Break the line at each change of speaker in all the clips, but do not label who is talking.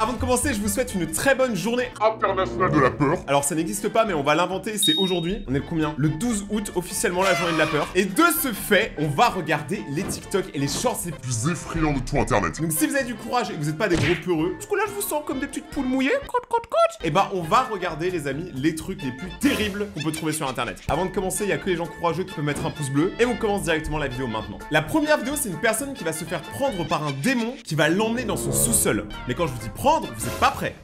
Avant de commencer, je vous souhaite une très bonne journée internationale de la peur. Alors ça n'existe pas, mais on va l'inventer, c'est aujourd'hui. On est le combien? Le 12 août, officiellement la journée de la peur. Et de ce fait, on va regarder les TikTok et les shorts les plus effrayants de tout internet. Donc si vous avez du courage et que vous n'êtes pas des gros peureux, parce que là je vous sens comme des petites poules mouillées, et bah on va regarder les amis, les trucs les plus terribles qu'on peut trouver sur internet. Avant de commencer, il y a que les gens courageux qui peuvent mettre un pouce bleu. Et on commence directement la vidéo maintenant. La première vidéo, c'est une personne qui va se faire prendre par un démon qui va l'emmener dans son sous-sol. Mais quand je vous dis prendre, vous êtes pas prêts.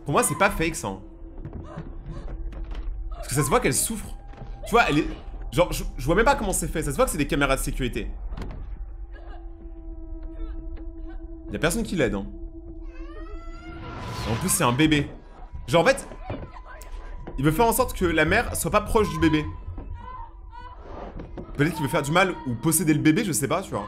Pour moi, c'est pas fake ça. Parce que ça se voit qu'elle souffre. Tu vois, elle est... Genre, je vois même pas comment c'est fait. Ça se voit que c'est des caméras de sécurité. Y'a personne qui l'aide, hein. En plus, c'est un bébé. Genre, en fait, il veut faire en sorte que la mère soit pas proche du bébé. Peut-être qu'il veut faire du mal ou posséder le bébé, je sais pas, tu vois.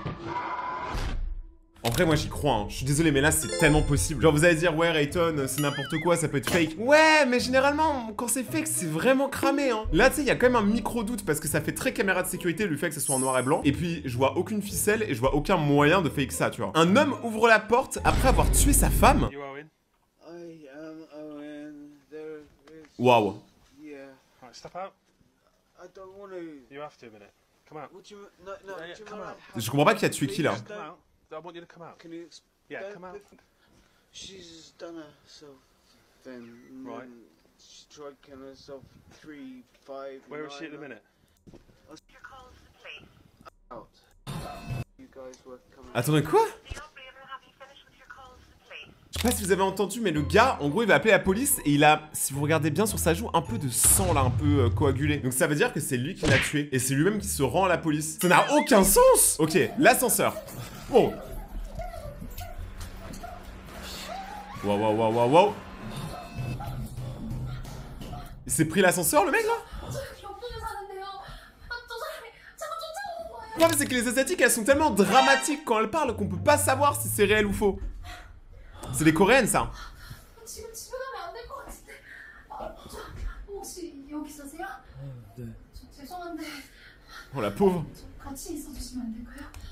En vrai, moi j'y crois, hein. Je suis désolé, mais là c'est tellement possible. Genre, vous allez dire, ouais, Rayton, c'est n'importe quoi, ça peut être fake. Ouais, mais généralement, quand c'est fake, c'est vraiment cramé, hein. Là, tu sais, il y a quand même un micro-doute parce que ça fait très caméra de sécurité le fait que ce soit en noir et blanc. Et puis, je vois aucune ficelle et je vois aucun moyen de fake ça, tu vois. Un homme ouvre la porte après avoir tué sa femme. Waouh. Je comprends pas qui a tué qui là.
I want you to come out. Can you yeah, come out. She's done herself then. Right. She tried killing herself 3, 5. Where is she at the minute?
Attendez, quoi? Je sais pas si vous avez entendu, mais le gars, en gros, il va appeler la police et il a, si vous regardez bien sur sa joue, un peu de sang là, un peu coagulé. Donc ça veut dire que c'est lui qui l'a tué et c'est lui-même qui se rend à la police. Ça n'a aucun sens. Ok, l'ascenseur. Oh. Waouh, waouh, waouh, waouh, waouh. Il s'est pris l'ascenseur, le mec là? Non, mais c'est que les asiatiques, elles sont tellement dramatiques quand elles parlent qu'on peut pas savoir si c'est réel ou faux. C'est des coréennes, ça. Oh la pauvre.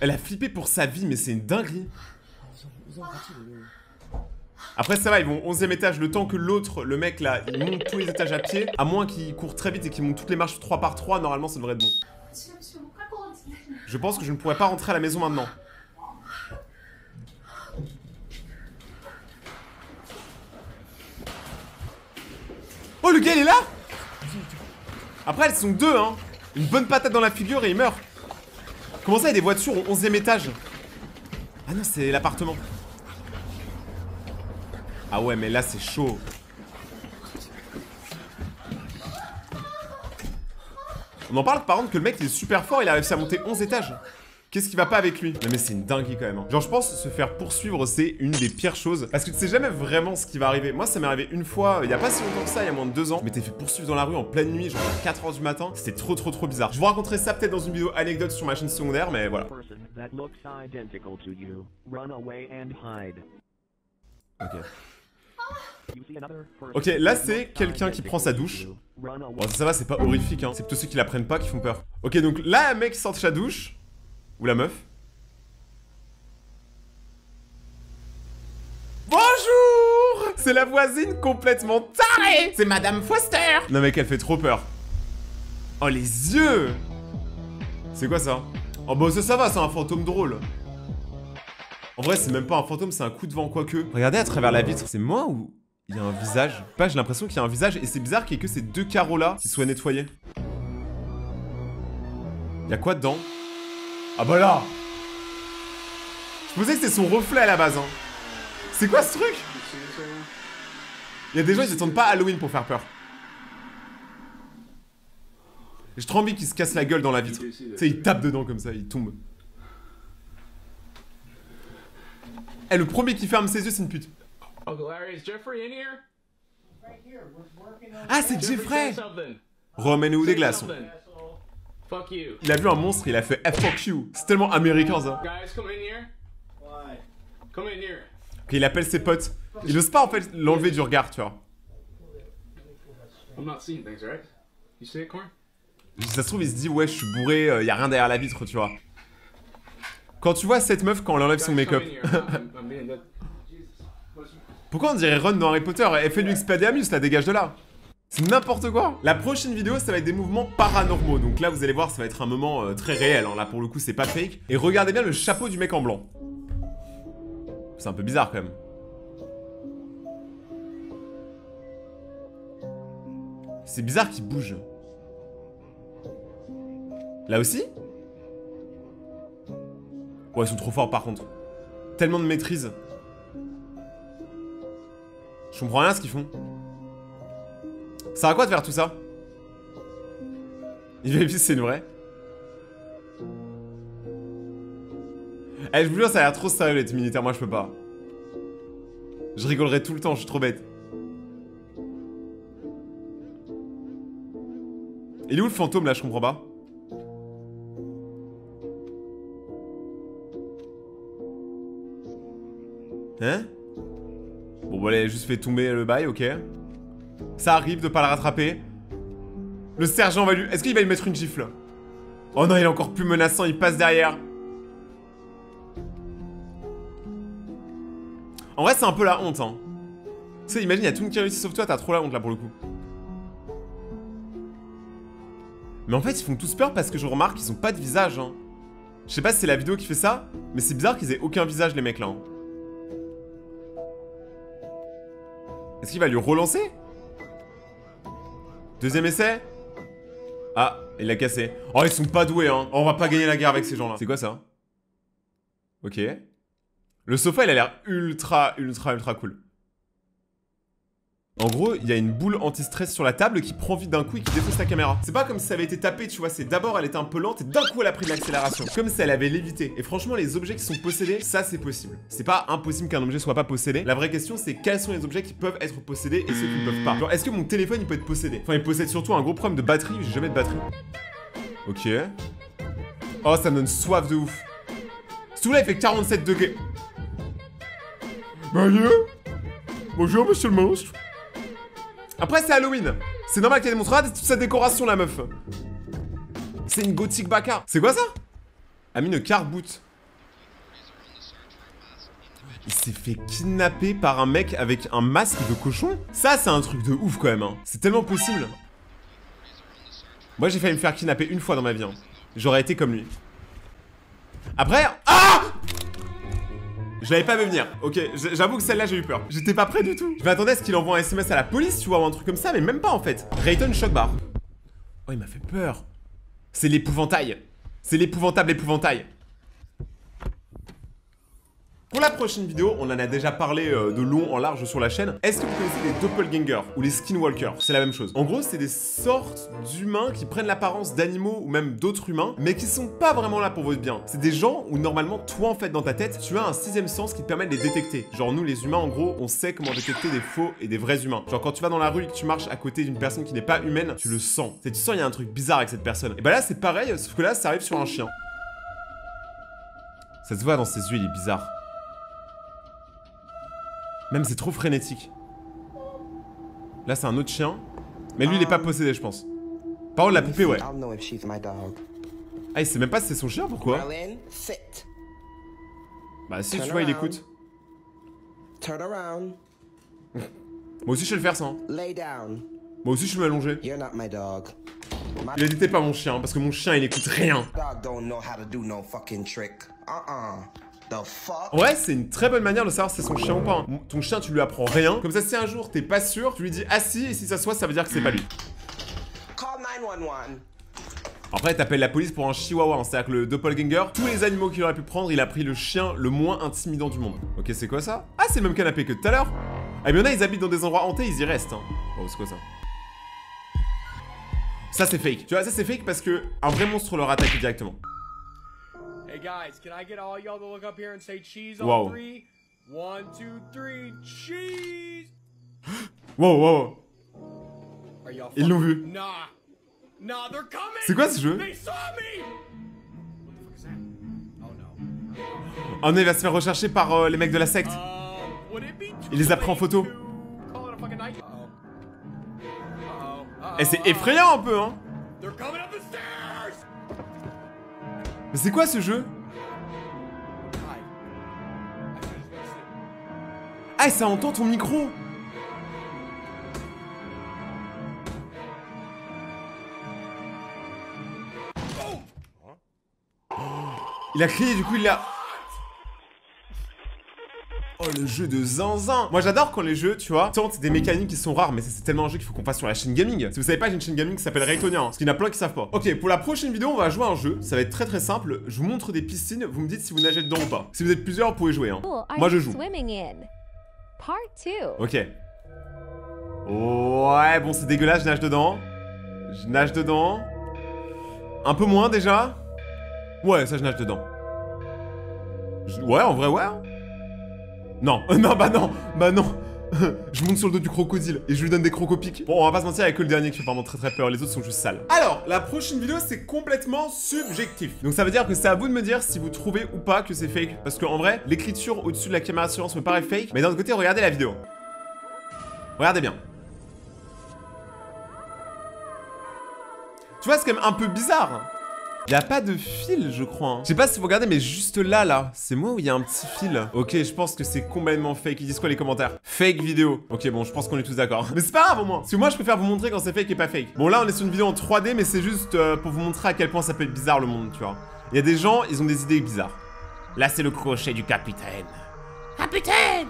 Elle a flippé pour sa vie, mais c'est une dinguerie. Après ça va, ils vont au 11e étage, le temps que l'autre, le mec là, il monte tous les étages à pied. À moins qu'il court très vite et qu'il monte toutes les marches 3 par 3, normalement ça devrait être bon. Je pense que je ne pourrais pas rentrer à la maison maintenant. Oh, le gars il est là. Après elles sont deux, hein. Une bonne patate dans la figure et il meurt. Comment ça, il y a des voitures au 11e étage? Ah non, c'est l'appartement. Ah ouais, mais là, c'est chaud. On en parle par contre que le mec, il est super fort, il a réussi à monter 11 étages. Qu'est-ce qui va pas avec lui? Non mais c'est une dinguerie quand même, hein. Genre je pense se faire poursuivre c'est une des pires choses. Parce que tu sais jamais vraiment ce qui va arriver. Moi ça m'est arrivé une fois, il y a pas si longtemps que ça, il y a moins de 2 ans. Je m'étais fait poursuivre dans la rue en pleine nuit, genre à 4 h du matin. C'était trop bizarre. Je vous raconterai ça peut-être dans une vidéo anecdote sur ma chaîne secondaire, mais voilà. Ok. Ok, là c'est quelqu'un qui prend sa douche. Bon ça va, c'est pas horrifique, hein. C'est plutôt ceux qui la prennent pas qui font peur. Ok, donc là un mec sort de sa douche. Ou la meuf. Bonjour! C'est la voisine complètement tarée! C'est Madame Foster! Non mais qu'elle fait trop peur. Oh les yeux! C'est quoi ça? Oh bah ça va, c'est un fantôme drôle. En vrai c'est même pas un fantôme, c'est un coup de vent, quoique. Regardez à travers la vitre, c'est moi ou il y a un visage? Pas, j'ai l'impression qu'il y a un visage et c'est bizarre qu'il y ait que ces 2 carreaux là qui soient nettoyés. Il y a quoi dedans? Ah bah là! Je pensais que c'était son reflet à la base, hein. C'est quoi ce truc? Il y a des gens, ils attendent pas Halloween pour faire peur. J'ai trop envie qu'il se casse la gueule dans la vitre. Tu sais, il tape dedans comme ça, il tombe. Eh, le premier qui ferme ses yeux, c'est une pute. Ah, c'est Jeffrey! Remets-nous des glaçons. Il a vu un monstre, il a fait F fuck you. C'est tellement américain ça. Ok, il appelle ses potes. Il ose pas en fait l'enlever du regard, tu vois. Ça se trouve, il se dit ouais, je suis bourré, y a rien derrière la vitre, tu vois. Quand tu vois cette meuf quand elle enlève son make-up. Pourquoi on dirait Ron dans Harry Potter? Elle fait du Expelliarmus, la dégage de là. C'est n'importe quoi. La prochaine vidéo, ça va être des mouvements paranormaux. Donc là, vous allez voir, ça va être un moment très réel. Hein. Là, pour le coup, c'est pas fake. Et regardez bien le chapeau du mec en blanc. C'est un peu bizarre, quand même. C'est bizarre qu'il bouge. Là aussi? Ouais, ils sont trop forts, par contre. Tellement de maîtrise. Je comprends rien à ce qu'ils font. Ça sert à quoi de faire tout ça? Il vérifie si c'est une vraie. Eh, je vous jure, ça a l'air trop sérieux les militaires, moi je peux pas. Je rigolerai tout le temps, je suis trop bête. Il est où le fantôme là, je comprends pas. Hein? Bon, bah, elle a juste fait tomber le bail, ok. Ça arrive de pas le rattraper. Le sergent va lui... Est-ce qu'il va lui mettre une gifle? Oh non, il est encore plus menaçant, il passe derrière. En vrai, c'est un peu la honte, hein. Tu sais, imagine, il y a tout le monde qui réussit sauf toi, t'as trop la honte, là, pour le coup. Mais en fait, ils font tous peur parce que je remarque qu'ils ont pas de visage, hein. Je sais pas si c'est la vidéo qui fait ça, mais c'est bizarre qu'ils aient aucun visage, les mecs, là. Hein. Est-ce qu'il va lui relancer? Deuxième essai? Ah, il l'a cassé. Oh, ils sont pas doués, hein. Oh, on va pas gagner la guerre avec ces gens-là. C'est quoi, ça? Ok. Le sofa, il a l'air ultra cool. En gros, il y a une boule anti-stress sur la table qui prend vite d'un coup et qui défausse la caméra. C'est pas comme si ça avait été tapé, tu vois, c'est d'abord elle était un peu lente et d'un coup elle a pris de l'accélération. Comme si elle avait lévité. Et franchement, les objets qui sont possédés, ça c'est possible. C'est pas impossible qu'un objet soit pas possédé. La vraie question c'est quels sont les objets qui peuvent être possédés et ceux qui ne peuvent pas. Genre, est-ce que mon téléphone il peut être possédé? Enfin, il possède surtout un gros problème de batterie, j'ai jamais de batterie. Ok. Oh, ça me donne soif de ouf. Celui-là il fait 47 degrés. Bonjour monsieur le monstre. Après c'est Halloween. C'est normal qu'elle démontrera toute sa décoration la meuf. C'est une gothique baka. C'est quoi ça? A mis une carte boot. Il s'est fait kidnapper par un mec avec un masque de cochon. Ça c'est un truc de ouf quand même hein. C'est tellement possible. Moi j'ai failli me faire kidnapper une fois dans ma vie hein. J'aurais été comme lui. Après... Ah! Je l'avais pas vu venir, ok, j'avoue que celle-là j'ai eu peur. J'étais pas prêt du tout. Je m'attendais à ce qu'il envoie un SMS à la police, tu vois, ou un truc comme ça, mais même pas en fait. Rayton Shockbar. Oh, il m'a fait peur. C'est l'épouvantail. C'est l'épouvantable épouvantail. Pour la prochaine vidéo, on en a déjà parlé de long en large sur la chaîne. Est-ce que vous connaissez les doppelgangers ou les skinwalkers? C'est la même chose. En gros, c'est des sortes d'humains qui prennent l'apparence d'animaux ou même d'autres humains, mais qui sont pas vraiment là pour votre bien. C'est des gens où normalement, toi en fait, dans ta tête, tu as un sixième sens qui te permet de les détecter. Genre nous, les humains, en gros, on sait comment détecter des faux et des vrais humains. Genre quand tu vas dans la rue et que tu marches à côté d'une personne qui n'est pas humaine, tu le sens. Tu sens il y a un truc bizarre avec cette personne. Et bah là, c'est pareil, sauf que là, ça arrive sur un chien. Ça se voit dans ses yeux, il est bizarre. Même c'est trop frénétique. Là c'est un autre chien. Mais lui il est pas possédé je pense. Par contre la poupée ouais. Ah il sait même pas si c'est son chien, pourquoi? Bah si tu vois il écoute. Moi aussi je vais le faire ça hein. Moi aussi je vais m'allonger. Il a dit t'es pas mon chien parce que mon chien il écoute rien. Ouais, c'est une très bonne manière de savoir si c'est son chien ou pas. Hein. Ton chien, tu lui apprends rien. Comme ça, si un jour t'es pas sûr, tu lui dis assis et si ça se voit, ça veut dire que c'est pas lui. Après, t'appelles la police pour un chihuahua. Hein. C'est-à-dire que le doppelganger, tous les animaux qu'il aurait pu prendre, il a pris le chien le moins intimidant du monde. Ok, c'est quoi ça? Ah, c'est le même canapé que tout à l'heure. Ah, mais il y en a, ils habitent dans des endroits hantés, ils y restent. Hein. Oh, c'est quoi ça? Ça, c'est fake. Tu vois, ça, c'est fake parce que un vrai monstre leur attaque directement.
Hey guys, can I get all y'all to look up here and say cheese on 3? 1, 2, 3, cheese!
Wow. Ils l'ont vu.
Nah, they're coming!
C'est quoi ce jeu?
They saw me! What the fuck is that? Oh no.
Oh non, il va se faire rechercher par les mecs de la secte. Il les a pris en photo. Et c'est effrayant un peu, hein. Mais c'est quoi ce jeu? Ah, ça entend ton micro. Il a crié, du coup, il l'a... Oh, le jeu de zinzin. Moi, j'adore quand les jeux, tu vois, tentent des mécaniques qui sont rares, mais c'est tellement un jeu qu'il faut qu'on fasse sur la chaîne gaming. Si vous savez pas, j'ai une chaîne gaming qui s'appelle Raytonia, parce qu'il y en a plein qui savent pas. Ok, pour la prochaine vidéo, on va jouer à un jeu. Ça va être très très simple. Je vous montre des piscines, vous me dites si vous nagez dedans ou pas. Si vous êtes plusieurs, vous pouvez jouer, hein. Moi, je joue. Ok. Ouais, bon, c'est dégueulasse, je nage dedans. Je nage dedans. Un peu moins, déjà. Ouais, ça, je nage dedans. Ouais, en vrai, ouais. Non, non, bah non, bah non. Je monte sur le dos du crocodile et je lui donne des crocopics. Bon, on va pas se mentir, il y a que le dernier qui fait vraiment très très peur, les autres sont juste sales. Alors, la prochaine vidéo, c'est complètement subjectif. Donc ça veut dire que c'est à vous de me dire si vous trouvez ou pas que c'est fake. Parce qu'en vrai, l'écriture au-dessus de la caméra de surveillance me paraît fake. Mais d'un autre côté, regardez la vidéo. Regardez bien. Tu vois, c'est quand même un peu bizarre. Il y a pas de fil, je crois. Hein. Je sais pas si vous regardez, mais juste là, c'est moi où il y a un petit fil. Ok, je pense que c'est complètement fake. Ils disent quoi les commentaires? Fake vidéo. Ok, bon, je pense qu'on est tous d'accord. Mais c'est pas grave au moins. Parce que moi, je préfère vous montrer quand c'est fake et pas fake. Bon, là, on est sur une vidéo en 3D, mais c'est juste pour vous montrer à quel point ça peut être bizarre le monde, tu vois. Il y a des gens, ils ont des idées bizarres. Là, c'est le crochet du capitaine. Capitaine!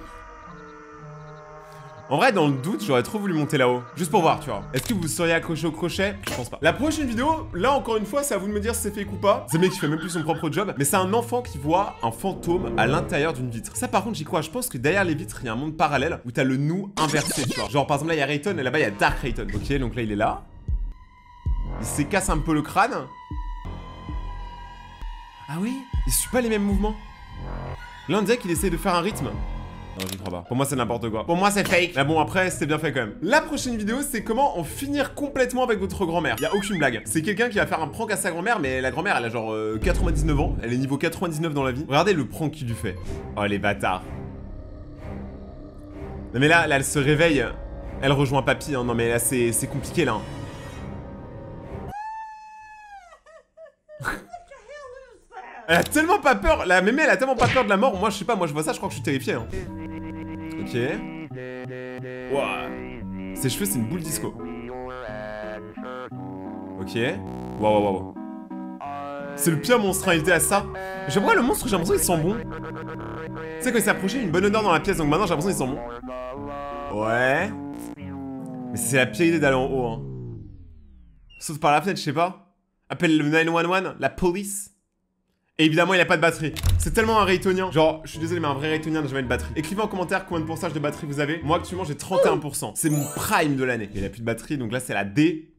En vrai, dans le doute, j'aurais trop voulu monter là-haut. Juste pour voir, tu vois. Est-ce que vous seriez accroché au crochet? Je pense pas. La prochaine vidéo, là, encore une fois, c'est à vous de me dire si c'est fake ou pas. C'est le mec qui fait même plus son propre job. Mais c'est un enfant qui voit un fantôme à l'intérieur d'une vitre. Ça, par contre, j'y crois. Je pense que derrière les vitres, il y a un monde parallèle où t'as le nous inversé, tu vois. Genre, par exemple, là, il y a Rayton et là-bas, il y a Dark Rayton. Ok, donc là, il est là. Il s'écasse un peu le crâne. Ah oui? Il suit pas les mêmes mouvements. Là, on dirait qu'il essaie de faire un rythme. Non, j'y crois pas. Pour moi, c'est n'importe quoi. Pour moi, c'est fake. Mais bon, après, c'était bien fait quand même. La prochaine vidéo, c'est comment en finir complètement avec votre grand-mère. Y a aucune blague. C'est quelqu'un qui va faire un prank à sa grand-mère, mais la grand-mère, elle a genre 99 ans. Elle est niveau 99 dans la vie. Regardez le prank qu'il lui fait. Oh, les bâtards. Non, mais là, elle se réveille. Elle rejoint papy. Hein. Non, mais là, c'est compliqué, là. Elle a tellement pas peur. La mémé, elle a tellement pas peur de la mort. Moi, je sais pas. Moi, je vois ça, je crois que je suis terrifié. Hein. Ok. Wow. Ses cheveux, c'est une boule disco. Ok. Waouh. C'est le pire monstre invité à ça. J'aimerais le monstre, j'ai l'impression qu'il sent bon. Tu sais, quand il s'est approché, une bonne odeur dans la pièce. Donc maintenant, j'ai l'impression qu'il sent bon. Ouais. Mais c'est la pire idée d'aller en haut. Hein. Saute par la fenêtre, je sais pas. Appelle le 911, la police. Et évidemment, il a pas de batterie. C'est tellement un Raytonien. Genre, je suis désolé, mais un vrai Raytonien n'a jamais de batterie. Écrivez en commentaire combien de pourcentage de batterie vous avez. Moi, actuellement, j'ai 31%. C'est mon prime de l'année. Il a plus de batterie, donc là, c'est la D.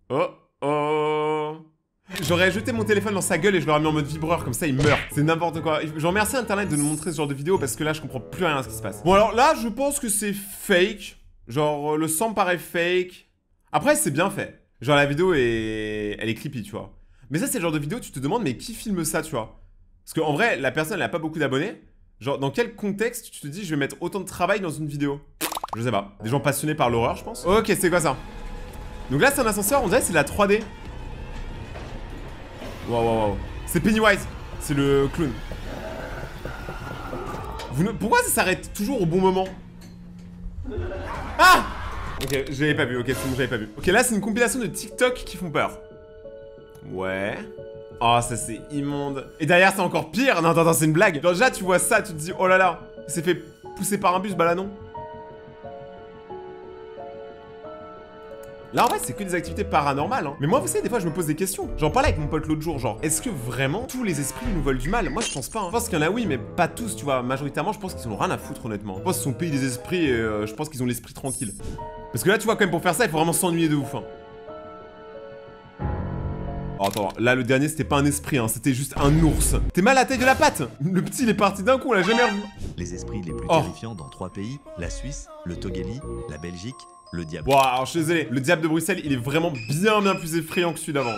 Oh. J'aurais jeté mon téléphone dans sa gueule et je l'aurais mis en mode vibreur, comme ça, il meurt. C'est n'importe quoi. Je remercie Internet de nous montrer ce genre de vidéo parce que là, je comprends plus rien à ce qui se passe. Bon, alors là, je pense que c'est fake. Genre, le sang paraît fake. Après, c'est bien fait. Genre, la vidéo elle est creepy, tu vois. Mais ça, c'est le genre de vidéo, tu te demandes, mais qui filme ça, tu vois? Parce qu'en vrai, la personne, elle a pas beaucoup d'abonnés. Genre, dans quel contexte tu te dis, je vais mettre autant de travail dans une vidéo? Je sais pas. Des gens passionnés par l'horreur, je pense. Ok, c'est quoi ça? Donc là, c'est un ascenseur, on dirait que c'est de la 3D. Waouh. C'est Pennywise. C'est le clown. Pourquoi ça s'arrête toujours au bon moment? Ah! Ok, j'avais pas vu, ok, c'est bon, j'avais pas vu. Ok, là, c'est une compilation de TikTok qui font peur. Ouais. Oh, ça c'est immonde. Et derrière, c'est encore pire. Non, attends, c'est une blague. Genre, déjà, tu vois ça, tu te dis, oh là là, il s'est fait pousser par un bus, bah là, non. Là, en vrai, c'est que des activités paranormales, hein. Mais moi, vous savez, des fois, je me pose des questions. J'en parlais avec mon pote l'autre jour, genre, est-ce que vraiment tous les esprits nous veulent du mal? Moi, je pense pas, hein. Je pense qu'il y en a, oui, mais pas tous, tu vois. Majoritairement, je pense qu'ils en ont rien à foutre, honnêtement. Je pense qu'ils sont pays des esprits et je pense qu'ils ont l'esprit tranquille. Parce que là, tu vois, quand même, pour faire ça, il faut vraiment s'ennuyer de ouf, hein. Oh, attends, là le dernier c'était pas un esprit, hein, c'était juste un ours. T'es mal à la taille de la patte. Le petit il est parti d'un coup, on l'a jamais revu.
Les esprits les plus terrifiants dans 3 pays, la Suisse, le Togeli, la Belgique, le diable.
Bon, alors je suis désolé, le diable de Bruxelles il est vraiment bien plus effrayant que celui d'avant.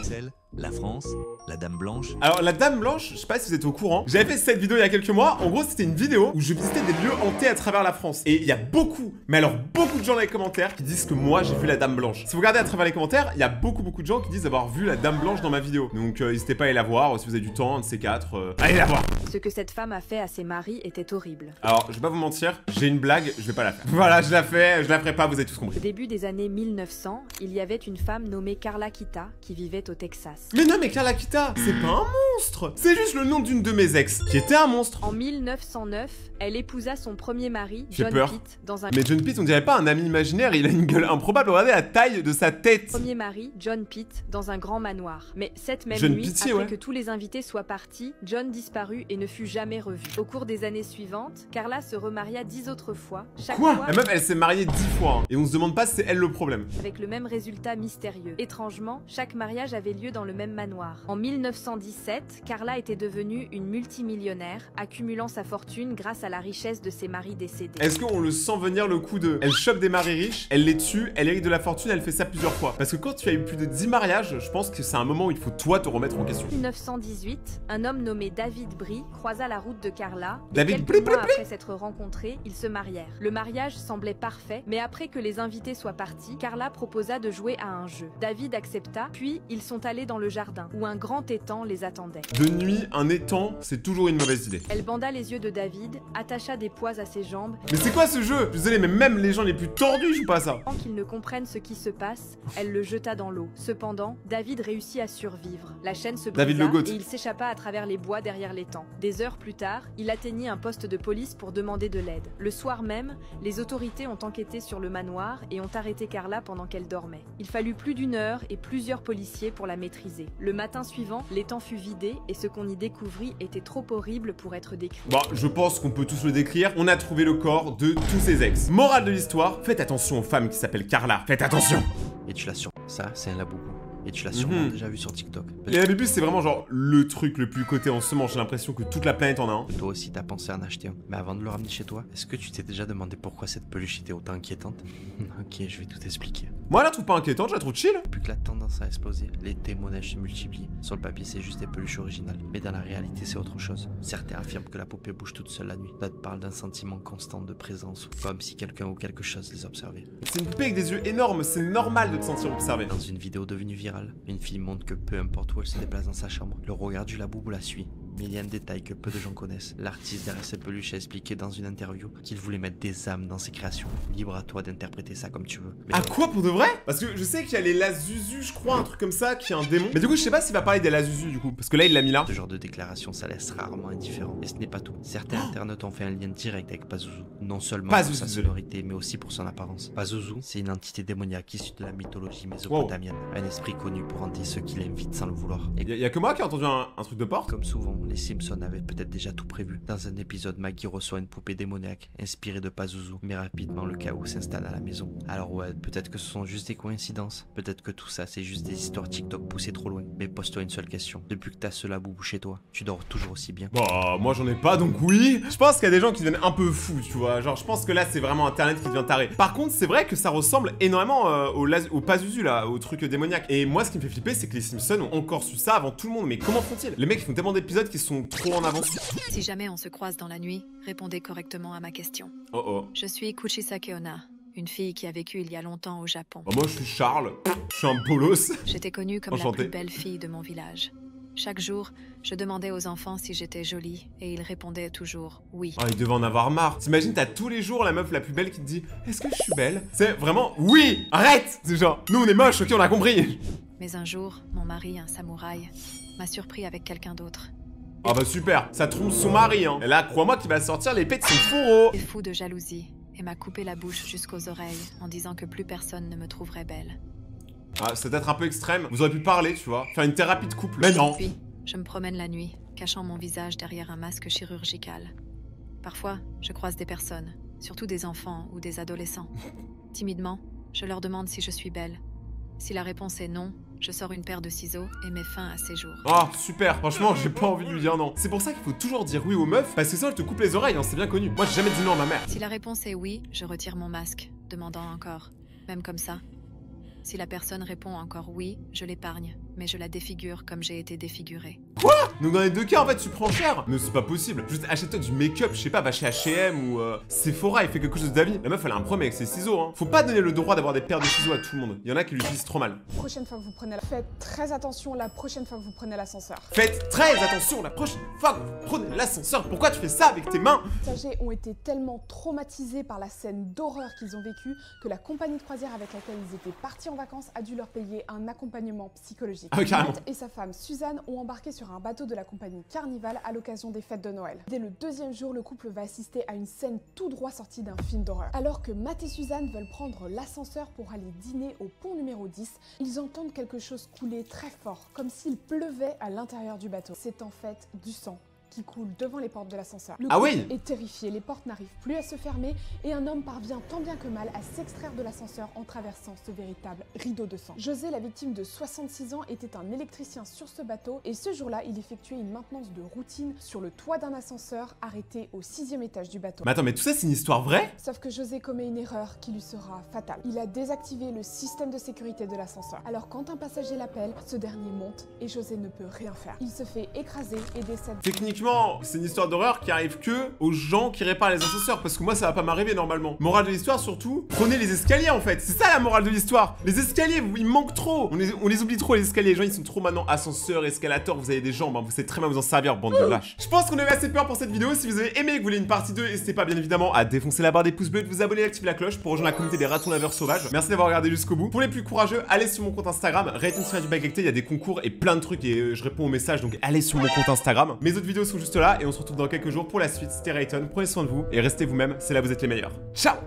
la France, la Dame Blanche.
Alors la Dame Blanche, je sais pas si vous êtes au courant, j'avais fait cette vidéo il y a quelques mois. En gros c'était une vidéo où je visitais des lieux hantés à travers la France. Et il y a beaucoup, mais alors beaucoup de gens dans les commentaires qui disent que moi j'ai vu la Dame Blanche. Si vous regardez à travers les commentaires, il y a beaucoup de gens qui disent avoir vu la Dame Blanche dans ma vidéo. Donc n'hésitez pas à aller la voir, si vous avez du temps, un de ces quatre, allez la voir.
Ce que cette femme a fait à ses maris était horrible.
Alors je vais pas vous mentir, j'ai une blague, je vais pas la faire. Voilà, je la ferai pas, vous avez tous compris.
Au début des années 1900, il y avait une femme nommée Carla Kita qui vivait au Texas.
Mais non mais Carla Kita, c'est pas un monstre. C'est juste le nom d'une de mes ex, qui était un monstre.
En 1909, elle épousa son premier mari,
J'ai
John
peur.
Pitt, dans un...
Mais John Pitt, on dirait pas un ami imaginaire, il a une gueule improbable, regardez la taille de sa tête.
Premier mari, John Pitt, dans un grand manoir. Mais cette même
John
nuit,
Pitié,
après
ouais.
que tous les invités soient partis, John disparut et ne fut jamais revu. Au cours des années suivantes, Carla se remaria 10 autres fois. Chaque
Quoi?
fois
La meuf, elle s'est mariée 10 fois, hein. Et on se demande pas si c'est elle le problème.
avec le même résultat mystérieux. Étrangement, chaque mariage avait lieu dans le même manoir. En 1917, Carla était devenue une multimillionnaire, accumulant sa fortune grâce à la richesse de ses maris décédés.
Est-ce qu'on le sent venir le coup de... Elle chope des maris riches, elle les tue, elle hérite de la fortune, elle fait ça plusieurs fois. Parce que quand tu as eu plus de 10 mariages, je pense que c'est un moment où il faut toi te remettre en question.
En 1918, un homme nommé David Brie croisa la route de Carla. Et
David
quelques
Brie,
mois après s'être rencontrés, ils se marièrent. Le mariage semblait parfait, mais après que les invités soient partis, Carla proposa de jouer à un jeu. David accepta, puis ils sont allés dans le jardin, où un grand étang les attendait.
De nuit, un étang, c'est toujours une mauvaise idée.
Elle banda les yeux de David, attacha des poids à ses jambes.
Mais c'est quoi ce jeu? Je suis désolé, mais même les gens les plus tordus jouent pas à ça.
Avant qu'il ne comprenne ce qui se passe, elle le jeta dans l'eau. Cependant, David réussit à survivre. La chaîne se
David
brisa
le Goat.
et il s'échappa à travers les bois derrière l'étang. Des heures plus tard, il atteignit un poste de police pour demander de l'aide. Le soir même, les autorités ont enquêté sur le manoir et ont arrêté Carla pendant qu'elle dormait. Il fallut plus d'une heure et plusieurs policiers pour la maîtriser. Le matin suivant, l'étang fut vidé et ce qu'on y découvrit était trop horrible pour être décrit.
Bon, je pense qu'on peut tous le décrire. On a trouvé le corps de tous ses ex. Morale de l'histoire, faites attention aux femmes qui s'appellent Carla. Faites attention.
Et tu l'as sur... Ça, c'est un laboubou. Et tu l'as sûrement déjà vu sur TikTok.
Les labubus, c'est vraiment genre le truc le plus coté en ce moment. J'ai l'impression que toute la planète en a un.
Toi aussi, t'as pensé à en acheter un. Mais avant de le ramener chez toi, est-ce que tu t'es déjà demandé pourquoi cette peluche était autant inquiétante? Ok, je vais tout expliquer.
Moi, je la trouve pas inquiétante, je la trouve chill.
Depuis que la tendance a explosé, les témoignages se multiplient. Sur le papier, c'est juste des peluches originales. Mais dans la réalité, c'est autre chose. Certains affirment que la poupée bouge toute seule la nuit. D'autres parlent d'un sentiment constant de présence, comme si quelqu'un ou quelque chose les observait.
C'est une poupée avec des yeux énormes, c'est normal de te sentir observé.
Dans une vidéo devenue virale, une fille montre que peu importe où elle se déplace dans sa chambre, le regard du laboubou la suit. Mais il y a un détail que peu de gens connaissent. L'artiste derrière cette peluche a expliqué dans une interview qu'il voulait mettre des âmes dans ses créations. Libre à toi d'interpréter ça comme tu veux. Mais
Ah quoi, pour de vrai? Parce que je sais qu'il y a les Lazuzu, je crois, un truc comme ça, qui est un démon. Mais du coup, je sais pas s'il va parler des Lazuzu du coup. Parce que là, il l'a mis là.
ce genre de déclaration, ça laisse rarement indifférent. Et ce n'est pas tout. Certains internautes ont fait un lien direct avec Pazuzu. Non seulement pour
Pazuzu.
sa sonorité, mais aussi pour son apparence. Pazuzu, c'est une entité démoniaque issue de la mythologie mésopotamienne. Un esprit connu pour hanter ceux qui l'invitent sans le vouloir. Et
Y a que moi qui ai entendu un truc de porte.
comme souvent, les Simpsons avaient peut-être déjà tout prévu. Dans un épisode, Maggie reçoit une poupée démoniaque inspirée de Pazuzu, mais rapidement le chaos s'installe à la maison. Alors ouais, peut-être que ce sont juste des coïncidences, peut-être que tout ça c'est juste des histoires TikTok poussées trop loin. Mais pose-toi une seule question, depuis que t'as ce laboubou chez toi, tu dors toujours aussi bien?
Bah, moi j'en ai pas donc oui. Je pense qu'il y a des gens qui deviennent un peu fous, tu vois. Genre, je pense que là c'est vraiment internet qui devient taré. Par contre, c'est vrai que ça ressemble énormément au Pazuzu là, au truc démoniaque. Et moi, ce qui me fait flipper, c'est que les Simpsons ont encore su ça avant tout le monde. Mais comment font-ils? Les mecs ils font tellement d'épisodes qui sont trop en avance.
Si jamais on se croise dans la nuit, répondez correctement à ma question.
Oh oh.
Je suis Kuchisake Onna, une fille qui a vécu il y a longtemps au Japon.
Bah, moi je suis Charles, je suis un bolos.
J'étais connue comme
Enchanté.
la plus belle fille de mon village. Chaque jour, je demandais aux enfants si j'étais jolie et ils répondaient toujours oui.
Ah, il devait en avoir marre. T'imagines, t'as tous les jours la meuf la plus belle qui te dit est-ce que je suis belle? C'est vraiment oui, arrête. C'est genre, nous on est moches, ok, on a compris.
Mais un jour, mon mari, un samouraï, m'a surpris avec quelqu'un d'autre.
Ah bah super, ça trompe son mari, hein. Et là, crois-moi qu'il va sortir l'épée de son fourreau.
Il est fou de jalousie et m'a coupé la bouche jusqu'aux oreilles en disant que plus personne ne me trouverait belle.
Ah, c'est peut-être un peu extrême. Vous aurez pu parler, tu vois. Faire une thérapie de couple. Mais non.
Puis, je me promène la nuit, cachant mon visage derrière un masque chirurgical. Parfois, je croise des personnes, surtout des enfants ou des adolescents. Timidement, je leur demande si je suis belle. Si la réponse est non, je sors une paire de ciseaux et mets fin à ces jours.
Ah, super. Franchement, j'ai pas envie de lui dire non. C'est pour ça qu'il faut toujours dire oui aux meufs, parce que sinon, elle te coupe les oreilles, hein, c'est bien connu. Moi, j'ai jamais dit non à ma mère.
Si la réponse est oui, je retire mon masque, demandant encore, même comme ça. Si la personne répond encore oui, je l'épargne, mais je la défigure comme j'ai été défigurée.
Quoi? Donc dans les deux cas, en fait, tu prends cher. Mais c'est pas possible. Juste achète-toi du make-up, je sais pas, va chez H&M ou Sephora et fais quelque chose d'avis. La meuf, elle a un problème avec ses ciseaux, hein. Faut pas donner le droit d'avoir des paires de ciseaux à tout le monde. Il y en a qui l'utilisent trop mal.
Prochaine fois que vous prenez faites très attention la prochaine fois que vous prenez l'ascenseur.
Faites très attention la prochaine fois que vous prenez l'ascenseur. Pourquoi tu fais ça avec tes mains?
Les passagers ont été tellement traumatisés par la scène d'horreur qu'ils ont vécue que la compagnie de croisière avec laquelle ils étaient partis en vacances a dû leur payer un accompagnement psychologique.
Ah, carrément.
Matt et sa femme Suzanne ont embarqué sur un bateau de la compagnie Carnival à l'occasion des fêtes de Noël. Dès le deuxième jour, le couple va assister à une scène tout droit sortie d'un film d'horreur. Alors que Matt et Suzanne veulent prendre l'ascenseur pour aller dîner au pont numéro 10, ils entendent quelque chose couler très fort, comme s'il pleuvait à l'intérieur du bateau. C'est en fait du sang qui coule devant les portes de l'ascenseur. Le couple est terrifié, les portes n'arrivent plus à se fermer et un homme parvient tant bien que mal à s'extraire de l'ascenseur en traversant ce véritable rideau de sang. José, la victime de 66 ans, était un électricien sur ce bateau et ce jour-là, il effectuait une maintenance de routine sur le toit d'un ascenseur arrêté au 6e étage du bateau.
Mais attends, mais tout ça, c'est une histoire vraie?
Sauf que José commet une erreur qui lui sera fatale. Il a désactivé le système de sécurité de l'ascenseur. Alors quand un passager l'appelle, ce dernier monte et José ne peut rien faire. Il se fait écraser et décède.
Techniquement, c'est une histoire d'horreur qui arrive que aux gens qui réparent les ascenseurs, parce que moi ça va pas m'arriver normalement. Morale de l'histoire surtout, prenez les escaliers en fait, c'est ça la morale de l'histoire. Les escaliers, ils manquent trop, on les oublie trop les escaliers, les gens ils sont trop maintenant ascenseur, escalator, vous avez des jambes, hein, vous savez très bien vous en servir, bande de lâches. Je pense qu'on avait assez peur pour cette vidéo, si vous avez aimé et que vous voulez une partie 2, n'hésitez pas bien évidemment à défoncer la barre des pouces bleus, de vous abonner et activer la cloche pour rejoindre la communauté des ratons laveurs sauvages. Merci d'avoir regardé jusqu'au bout. Pour les plus courageux, allez sur mon compte Instagram, rating_du_baguette, il y a des concours et plein de trucs et je réponds aux messages, donc allez sur mon compte Instagram. Mes autres vidéos sont juste là et on se retrouve dans quelques jours pour la suite. C'était Rayton, prenez soin de vous et restez vous-même, c'est là où vous êtes les meilleurs. Ciao!